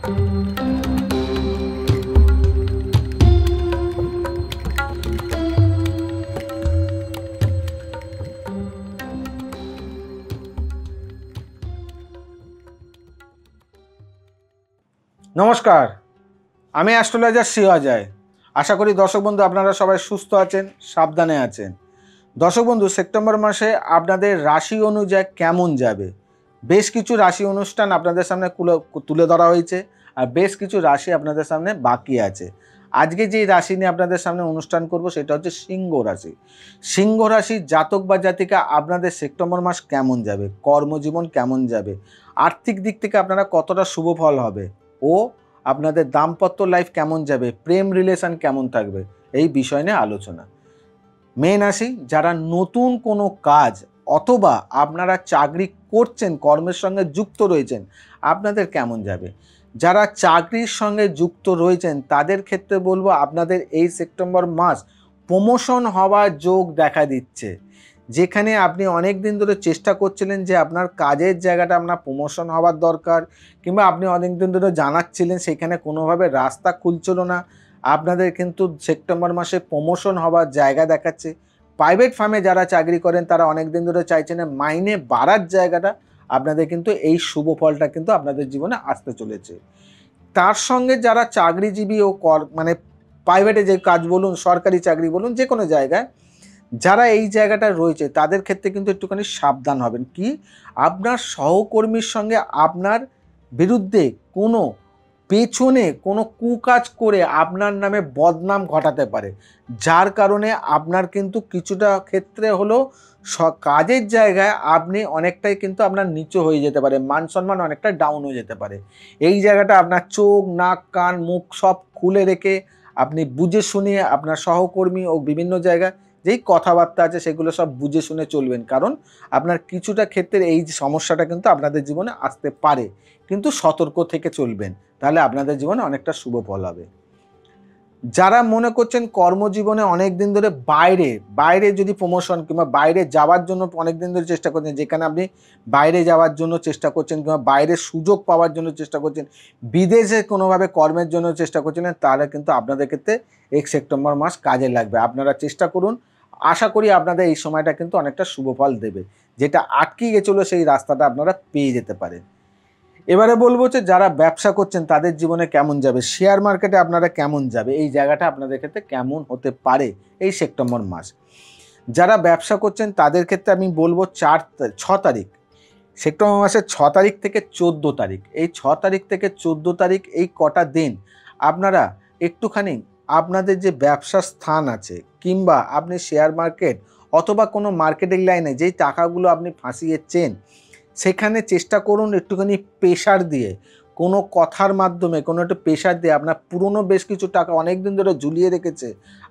নমস্কার, আমি অ্যাস্ট্রোলজার শ্রী অজয়। আশা করি দর্শক বন্ধু আপনারা সবাই সুস্থ আছেন, সাবধানে আছেন। দর্শক বন্ধু, সেপ্টেম্বর মাসে আপনাদের রাশি অনুযায়ী কেমন যাবে, বেশ কিছু রাশি অনুষ্ঠান আপনাদের সামনে তুলে ধরা হয়েছে, আর বেশ কিছু রাশি আপনাদের সামনে বাকি আছে। আজকে যেই রাশি নিয়ে আপনাদের সামনে অনুষ্ঠান করব সেটা হচ্ছে সিংহ রাশি। সিংহ রাশির জাতক বা জাতিকা আপনাদের সেপ্টেম্বর মাস কেমন যাবে, কর্মজীবন কেমন যাবে, আর্থিক দিক থেকে আপনারা কতটা শুভ ফল হবে, ও আপনাদের দাম্পত্য লাইফ কেমন যাবে, প্রেম রিলেশন কেমন থাকবে, এই বিষয় নিয়ে আলোচনা। মেন আসি, যারা নতুন কোনো কাজ অথবা আপনারা চাকরি করছেন, কর্মের সঙ্গে যুক্ত রয়েছেন, আপনাদের কেমন যাবে। যারা চাকরির সঙ্গে যুক্ত রয়েছেন তাদের ক্ষেত্রে বলবো আপনাদের এই সেপ্টেম্বর মাস প্রমোশন হওয়ার যোগ দেখা দিচ্ছে। যেখানে আপনি অনেক দিন ধরে চেষ্টা করছিলেন যে আপনার কাজের জায়গাটা আপনার প্রমোশন হওয়ার দরকার, কিংবা আপনি অনেক দিন ধরে জানাচ্ছিলেন সেখানে কোনোভাবে রাস্তা খুলছিল না, আপনাদের কিন্তু সেপ্টেম্বর মাসে প্রমোশন হওয়ার জায়গা দেখাচ্ছে। প্রাইভেট ফার্মে যারা চাকরি করেন তারা অনেক দিন ধরে চাইছেন মাইনে বাড়ার জায়গাটা, আপনাদের কিন্তু এই শুভ ফলটা কিন্তু আপনাদের জীবনে আসতে চলেছে। তার সঙ্গে যারা চাকরিজীবী ও মানে প্রাইভেটে যে কাজ বলুন, সরকারি চাকরি বলুন, যে কোনো জায়গায় যারা এই জায়গাটা রয়েছে তাদের ক্ষেত্রে কিন্তু একটুখানি সাবধান হবেন। কি, আপনার সহকর্মীর সঙ্গে আপনার বিরুদ্ধে কোনো পেছনে কোনো কুকাজ করে আপনার নামে বদনাম ঘটাতে পারে, যার কারণে আপনার কিন্তু কিছুটা ক্ষেত্রে হলেও কাজের জায়গায় আপনি অনেকটাই কিন্তু আপনার নিচু হয়ে যেতে পারে, মান সম্মান অনেকটা ডাউন হয়ে যেতে পারে। এই জায়গাটা আপনার চোখ, নাক, কান, মুখ সব খুলে রেখে আপনি বুঝে শুনিয়ে আপনার সহকর্মী ও বিভিন্ন জায়গায় যেই কথাবার্তা আছে সেগুলো সব বুঝে শুনে চলবেন, কারণ আপনার কিছুটা ক্ষেত্রে এই সমস্যাটা কিন্তু আপনাদের জীবনে আসতে পারে, কিন্তু সতর্ক থেকে চলবেন, তাহলে আপনাদের জীবনে অনেকটা শুভ ফল হবে। যারা মনে করছেন কর্মজীবনে অনেক দিন ধরে বাইরে যদি প্রমোশন কিংবা বাইরে যাওয়ার জন্য অনেক দিন ধরে চেষ্টা করছেন, যেখানে আপনি বাইরে যাওয়ার জন্য চেষ্টা করছেন কিংবা বাইরে সুযোগ পাওয়ার জন্য চেষ্টা করছেন, বিদেশে কোনোভাবে কর্মের জন্য চেষ্টা করছেন, তাহলে কিন্তু আপনাদের ক্ষেত্রে এই সেপ্টেম্বর মাস কাজে লাগবে। আপনারা চেষ্টা করুন, আশা করি আপনাদের এই সময়টা কিন্তু অনেকটা শুভ ফল দেবে। যেটা আটকে গেছিলো সেই রাস্তাটা আপনারা পেয়ে যেতে পারেন। এবারে বলবো যে যারা ব্যবসা করছেন তাদের জীবনে কেমন যাবে, শেয়ার মার্কেটে আপনারা কেমন যাবে, এই জায়গাটা আপনাদের ক্ষেত্রে কেমন হতে পারে এই সেপ্টেম্বর মাস। যারা ব্যবসা করছেন তাদের ক্ষেত্রে আমি বলবো 6 তারিখ, সেপ্টেম্বর মাসের 6 তারিখ থেকে 14 তারিখ, এই 6 তারিখ থেকে 14 তারিখ এই কটা দিন আপনারা একটুখানি আপনাদের যে ব্যবসার স্থান আছে কিংবা আপনি শেয়ার মার্কেট অথবা কোনো মার্কেটিং লাইনে যেই টাকাগুলো আপনি ফাঁসিয়েছেন, সেখানে চেষ্টা করুন একটুখানি প্রেশার দিয়ে, কোনো কথার মাধ্যমে কোনো একটু প্রেশার দিয়ে, আপনার পুরনো বেশ কিছু টাকা অনেক দিন ধরে ঝুলিয়ে রেখেছে,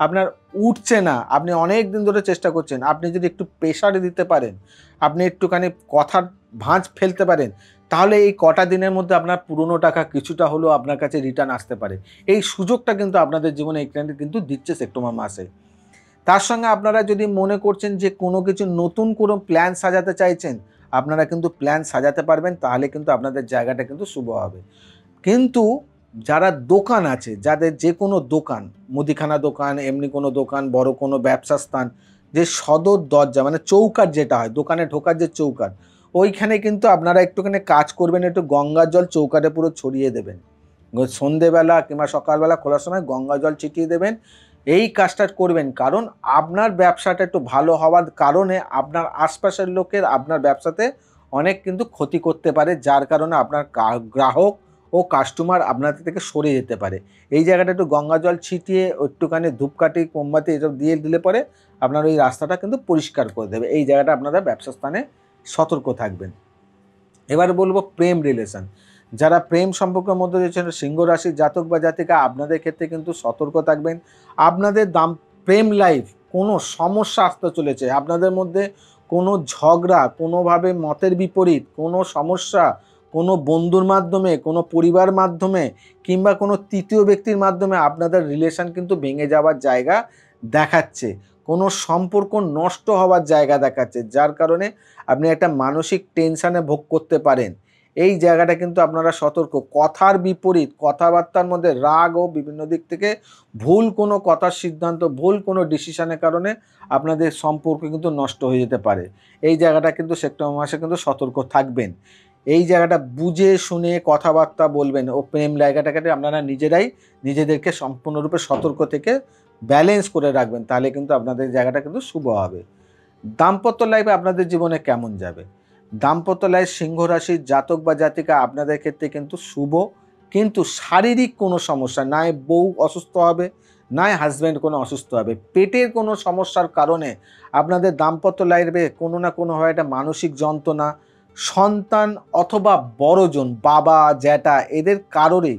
আপনার উঠছে না, আপনি অনেক দিন ধরে চেষ্টা করছেন, আপনি যদি একটু প্রেশার দিতে পারেন, আপনি একটুখানি কথার ভাঁজ ফেলতে পারেন, তাহলে এই কটা দিনের মধ্যে আপনার পুরনো টাকা কিছুটা হলেও আপনার কাছে রিটার্ন আসতে পারে। এই সুযোগটা কিন্তু আপনাদের জীবনে এখানে কিন্তু দিচ্ছে সেপ্টেম্বর মাসে। তার সঙ্গে আপনারা যদি মনে করছেন যে কোনো কিছু নতুন কোনো প্ল্যান সাজাতে চাইছেন, আপনারা কিন্তু প্ল্যান সাজাতে পারবেন, তাহলে কিন্তু আপনাদের জায়গাটা কিন্তু শুভ হবে। কিন্তু যারা দোকান আছে, যাদের যে কোনো দোকান, মুদিখানা দোকান, এমনি কোনো দোকান, বড় কোনো ব্যবসা স্থান, যে সদর দরজা মানে চৌকাঠ যেটা হয়, দোকানে ঢোকার যে চৌকাঠ, ওইখানে কিন্তু আপনারা একটুখানি কাজ করবেন, একটু গঙ্গার জল চৌকাঠে পুরো ছড়িয়ে দেবেন। সন্ধেবেলা কিংবা সকালবেলা খোলার সময় গঙ্গা জল ছিটিয়ে দেবেন, এই কাজটা করবেন, কারণ আপনার ব্যবসাটা একটু ভালো হওয়ার কারণে আপনার আশপাশের লোকের আপনার ব্যবসাতে অনেক কিন্তু ক্ষতি করতে পারে, যার কারণে আপনার গ্রাহক ও কাস্টমার আপনাদের থেকে সরে যেতে পারে। এই জায়গাটা একটু গঙ্গা জল ছিটিয়ে একটুখানি ধূপকাঠি, মোমবাতি এসব দিয়ে দিলে পরে আপনার ওই রাস্তাটা কিন্তু পরিষ্কার করে দেবে। এই জায়গাটা আপনারা ব্যবসা স্থানে সতর্ক থাকবেন। এবার বলবো প্রেম রিলেশন। যারা প্রেম সম্পর্কের মধ্যে রয়েছেন, সিংহ রাশির জাতক বা জাতিকা, আপনাদের ক্ষেত্রে কিন্তু সতর্ক থাকবেন। আপনাদের প্রেম লাইফ কোনো সমস্যা আসতে চলেছে, আপনাদের মধ্যে কোনো ঝগড়া, কোনোভাবে মতের বিপরীত কোনো সমস্যা, কোনো বন্ধুর মাধ্যমে, কোনো পরিবার মাধ্যমে কিংবা কোনো তৃতীয় ব্যক্তির মাধ্যমে আপনাদের রিলেশন কিন্তু ভেঙে যাওয়ার জায়গা দেখাচ্ছে, কোনো সম্পর্ক নষ্ট হওয়ার জায়গা দেখাচ্ছে, যার কারণে আপনি একটা মানসিক টেনশানে ভোগ করতে পারেন। এই জায়গাটা কিন্তু আপনারা সতর্ক। কথার বিপরীত, কথাবার্তার মধ্যে রাগ ও বিভিন্ন দিক থেকে ভুল কোনো কথার সিদ্ধান্ত, ভুল কোনো ডিসিশনের কারণে আপনাদের সম্পর্ক কিন্তু নষ্ট হয়ে যেতে পারে। এই জায়গাটা কিন্তু সেপ্টেম্বর মাসে কিন্তু সতর্ক থাকবেন। এই জায়গাটা বুঝে শুনে কথাবার্তা বলবেন ও প্রেম জায়গাটাকে আপনারা নিজেরাই নিজেদেরকে সম্পূর্ণরূপে সতর্ক থেকে ব্যালেন্স করে রাখবেন, তাহলে কিন্তু আপনাদের জায়গাটা কিন্তু শুভ হবে। দাম্পত্য লাইফে আপনাদের জীবনে কেমন যাবে? দাম্পত্য লাইফ সিংহ রাশির জাতক বা জাতিকা আপনাদের ক্ষেত্রে কিন্তু শুভ, কিন্তু শারীরিক কোনো সমস্যা, নয় বউ অসুস্থ হবে, নয় হাজব্যান্ড কোনো অসুস্থ হবে, পেটের কোনো সমস্যার কারণে আপনাদের দাম্পত্য লাইফে কোনো না কোনোভাবে একটা মানসিক যন্ত্রণা, সন্তান অথবা বড়জন বাবা জ্যাঠা এদের কারোরই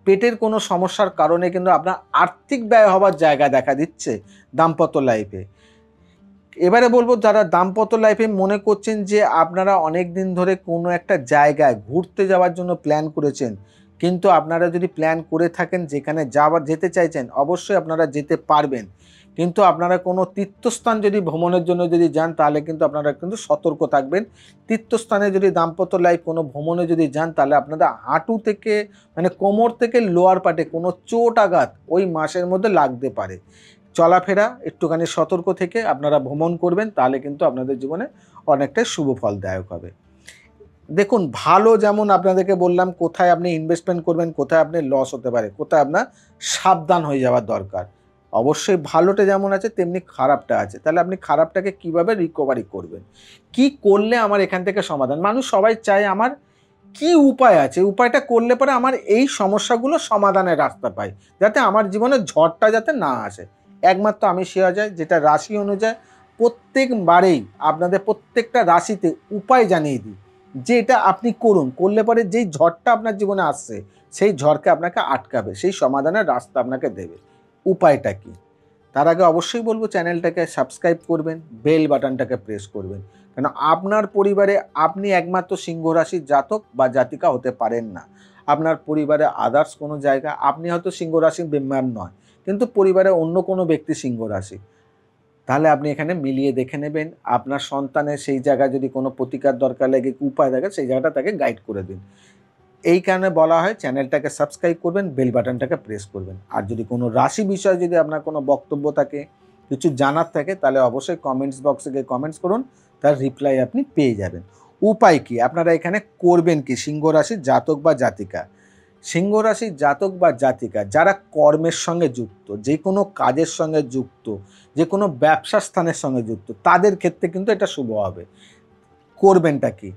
পেটের কোনো সমস্যার কারণে কিন্তু আপনার আর্থিক ব্যয় হওয়ার জায়গা দেখা দিচ্ছে দাম্পত্য লাইফে। এবারে বলবো, যারা দাম্পত্য লাইফে মনে করছেন যে আপনারা অনেক দিন ধরে কোনো একটা জায়গায় ঘুরতে যাওয়ার জন্য প্ল্যান করেছেন, কিন্তু আপনারা যদি প্ল্যান করে থাকেন যেখানে যেতে চাইছেন অবশ্যই আপনারা যেতে পারবেন, কিন্তু আপনারা কোনো তীর্থস্থান যদি ভ্রমণের জন্য যদি যান তাহলে কিন্তু আপনারা কিন্তু সতর্ক থাকবেন। তীর্থস্থানে যদি দাম্পত্য লাইফ কোনো ভ্রমণে যদি যান তাহলে আপনাদের হাঁটু থেকে মানে কোমর থেকে লোয়ার পার্টে কোনো চোট আঘাত ওই মাসের মধ্যে লাগতে পারে। চলাফেরা একটুখানি সতর্ক থেকে আপনারা ভ্রমণ করবেন, তাহলে কিন্তু আপনাদের জীবনে অনেকটাই শুভ ফলদায়ক হবে। দেখুন, ভালো যেমন আপনাদেরকে বললাম কোথায় আপনি ইনভেস্টমেন্ট করবেন, কোথায় আপনি লস হতে পারে, কোথায় আপনার সাবধান হয়ে যাওয়ার দরকার। অবশ্যই ভালোটা যেমন আছে তেমনি খারাপটা আছে, তাহলে আপনি খারাপটাকে কিভাবে রিকভারি করবেন, কি করলে আমার এখান থেকে সমাধান। মানুষ সবাই চায় আমার কি উপায় আছে, উপায়টা করলে পরে আমার এই সমস্যাগুলো সমাধানের রাস্তা পাই, যাতে আমার জীবনে ঝড়টা যাতে না আসে। একমাত্র আমি শেয়া যায় যেটা রাশি অনুযায়ী প্রত্যেকবারেই আপনাদের প্রত্যেকটা রাশিতে উপায় জানিয়ে দিই যে এটা আপনি করুন, করলে পরে যেই ঝড়টা আপনার জীবনে আসছে সেই ঝড়কে আপনাকে আটকাবে, সেই সমাধানের রাস্তা আপনাকে দেবে। উপায়টা কি? তার আগে অবশ্যই বলবো চ্যানেলটাকে সাবস্ক্রাইব করবেন, বেল বাটনটাকে প্রেস করবেন, কেন আপনার পরিবারে আপনি একমাত্র সিংহ রাশির জাতক বা জাতিকা হতে পারেন না। আপনার পরিবারে আদার্স কোনো জায়গা, আপনি হয়তো সিংহ রাশির মেম্বার নয়, কিন্তু পরিবারে অন্য কোনো ব্যক্তি সিংহ রাশি, তাহলে আপনি এখানে মিলিয়ে দেখে নেবেন। আপনার সন্তানের সেই জায়গায় যদি কোনো প্রতিকার দরকার লাগে, উপায় থাকে, সেই জায়গাটা তাকে গাইড করে দিন। এই কারণে বলা হয় চ্যানেলটাকে সাবস্ক্রাইব করবেন, বেল বাটনটাকে প্রেস করবেন। আর যদি কোনো রাশি বিষয়ে যদি আপনার কোনো বক্তব্য থাকে, কিছু জানার থাকে, তাহলে অবশ্যই কমেন্টস বক্সে গিয়ে কমেন্টস করুন, তার রিপ্লাই আপনি পেয়ে যাবেন। উপায় কি আপনারা এখানে করবেন কি? সিংহ রাশির জাতক বা জাতিকা, সিংহ রাশির জাতক বা জাতিকা যারা কর্মের সঙ্গে যুক্ত, যে কোনো কাজের সঙ্গে যুক্ত, যে কোনো ব্যবসা স্থানের সঙ্গে যুক্ত, তাদের ক্ষেত্রে কিন্তু এটা শুভ হবে। করবেনটা কি?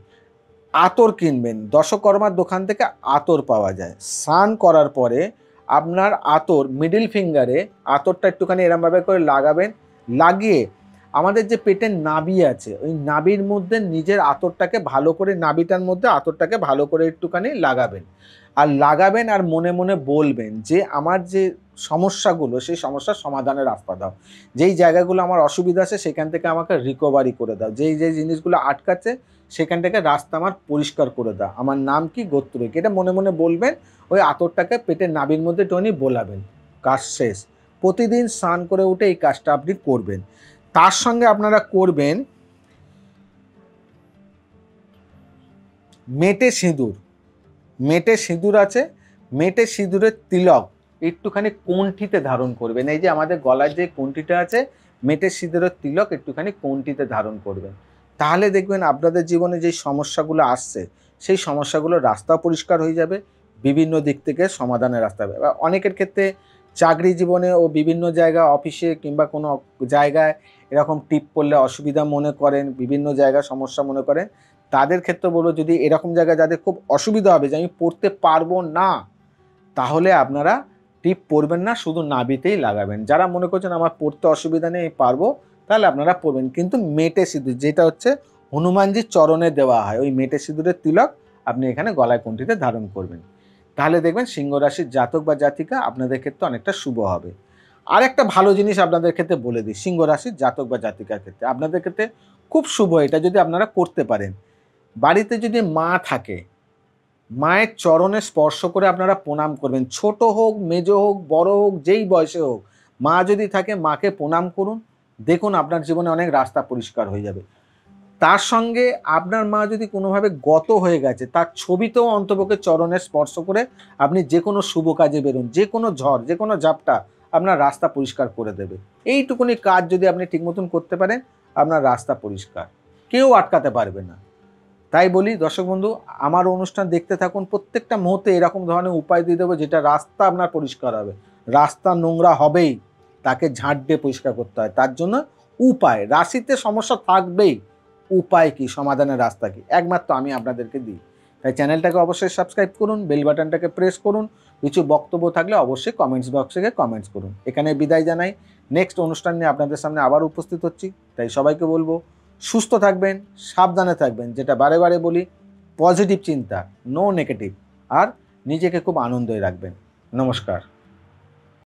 আতর কিনবেন, দশকর্মার দোকান থেকে আতর পাওয়া যায়। স্নান করার পরে আপনার আতর মিডল ফিঙ্গারে আতরটা একটুখানি এরমভাবে করে লাগাবেন, লাগিয়ে আমাদের যে পেটের নাভি আছে ওই নাভির মধ্যে নিজের আতরটাকে ভালো করে, নাভিটার মধ্যে আতরটাকে ভালো করে একটুখানি লাগাবেন। আর লাগাবেন আর মনে মনে বলবেন যে আমার যে সমস্যাগুলো সেই সমস্যার সমাধানের রাস্তা দাও, যেই জায়গাগুলো আমার অসুবিধা আছে সেখান থেকে আমাকে রিকভারি করে দাও, যেই যেই জিনিসগুলো আটকাচ্ছে সেখান থেকে রাস্তা আমার পরিষ্কার করে দাও, আমার নাম কি, গোত্র কি, এটা মনে মনে বলবেন। ওই আতরটাকে পেটের নাভির মধ্যে টনি বোলাবেন, কাজ শেষ। প্রতিদিন স্নান করে উঠে এই কাজটা আপনি করবেন। তার সঙ্গে আপনারা করবেন মেটে সিঁদুর। মেটে সিঁদুর আছে, মেটে সিঁদুরের তিলক একটুখানি কণ্ঠিতে ধারণ করবেন। এই যে আমাদের গলার যে কণ্ঠিটা আছে, মেটে সিঁদুরের তিলক একটুখানি কণ্ঠিতে ধারণ করবেন। তাহলে দেখবেন আপনাদের জীবনে যেই সমস্যাগুলো আসছে সেই সমস্যাগুলোর রাস্তাও পরিষ্কার হয়ে যাবে, বিভিন্ন দিক থেকে সমাধানের রাস্তা হবে। এবার অনেকের ক্ষেত্রে চাকরি জীবনে ও বিভিন্ন জায়গায় অফিসে কিংবা কোনো জায়গায় এরকম টিপ পড়লে অসুবিধা মনে করেন, বিভিন্ন জায়গায় সমস্যা মনে করেন, তাদের ক্ষেত্রে বলবো যদি এরকম জায়গায় যাদের খুব অসুবিধা হবে যে আমি পড়তে পারবো না, তাহলে আপনারা টিপ পরবেন না, শুধু নাভিতেই লাগাবেন। যারা মনে করছেন আমার পড়তে অসুবিধা নেই পারবো, তাহলে আপনারা পরবেন। কিন্তু মেটে সিঁদুর যেটা হচ্ছে হনুমানজির চরণে দেওয়া হয়, ওই মেটে সিঁদুরের তিলক আপনি এখানে গলায় কণ্ঠিতে ধারণ করবেন। তাহলে দেখবেন সিংহ রাশির জাতক বা জাতিকা আপনাদের ক্ষেত্রে অনেকটা শুভ হবে। আর একটা ভালো জিনিস আপনাদের ক্ষেত্রে বলে দিই, সিংহ রাশির জাতক বা জাতিকার ক্ষেত্রে আপনাদের ক্ষেত্রে খুব শুভ, এটা যদি আপনারা করতে পারেন। বাড়িতে যদি মা থাকে, মায়ের চরণে স্পর্শ করে আপনারা প্রণাম করবেন। ছোট হোক, মেজ হোক, বড় হোক, যেই বয়সে হোক, মা যদি থাকে মাকে প্রণাম করুন। দেখুন আপনার জীবনে অনেক রাস্তা পরিষ্কার হয়ে যাবে। তার সঙ্গে আপনার মা যদি কোনোভাবে গত হয়ে গেছে তার ছবিতেও অন্তপক্ষে চরণে স্পর্শ করে আপনি যে কোনো শুভ কাজে বেরোন, যে কোনো ঝড়, যে কোনো ঝাপটা আপনার রাস্তা পরিষ্কার করে দেবে। এইটুকুনি কাজ যদি আপনি ঠিক মতন করতে পারেন, আপনার রাস্তা পরিষ্কার, কেউ আটকাতে পারবে না। তাই বলি দর্শক বন্ধু, আমার অনুষ্ঠান দেখতে থাকুন, প্রত্যেকটা মুহূর্তে এরকম ধরনের উপায় দিয়ে দেবো যেটা রাস্তা আপনার পরিষ্কার হবে। রাস্তা নোংরা হবেই, তাকে ঝাঁট দিয়ে পরিষ্কার করতে হয়, তার জন্য উপায়, রাশিতে সমস্যা থাকবেই, উপায় কি, সমাধানের রাস্তা কি, একমাত্র আমি আপনাদেরকে দিই। তাই চ্যানেলটাকে অবশ্যই সাবস্ক্রাইব করুন, বেল বাটনটাকে প্রেস করুন, কিছু বক্তব্য থাকলে অবশ্যই কমেন্টস বক্সে গিয়ে কমেন্টস করুন। এখানে বিদায় জানাই, নেক্সট অনুষ্ঠান নিয়ে আপনাদের সামনে আবার উপস্থিত হচ্ছি। তাই সবাইকে বলবো সুস্থ থাকবেন, সাবধানে থাকবেন, যেটা বারে বারে বলি, পজিটিভ চিন্তা, নো নেগেটিভ, আর নিজেকে খুব আনন্দে রাখবেন। নমস্কার।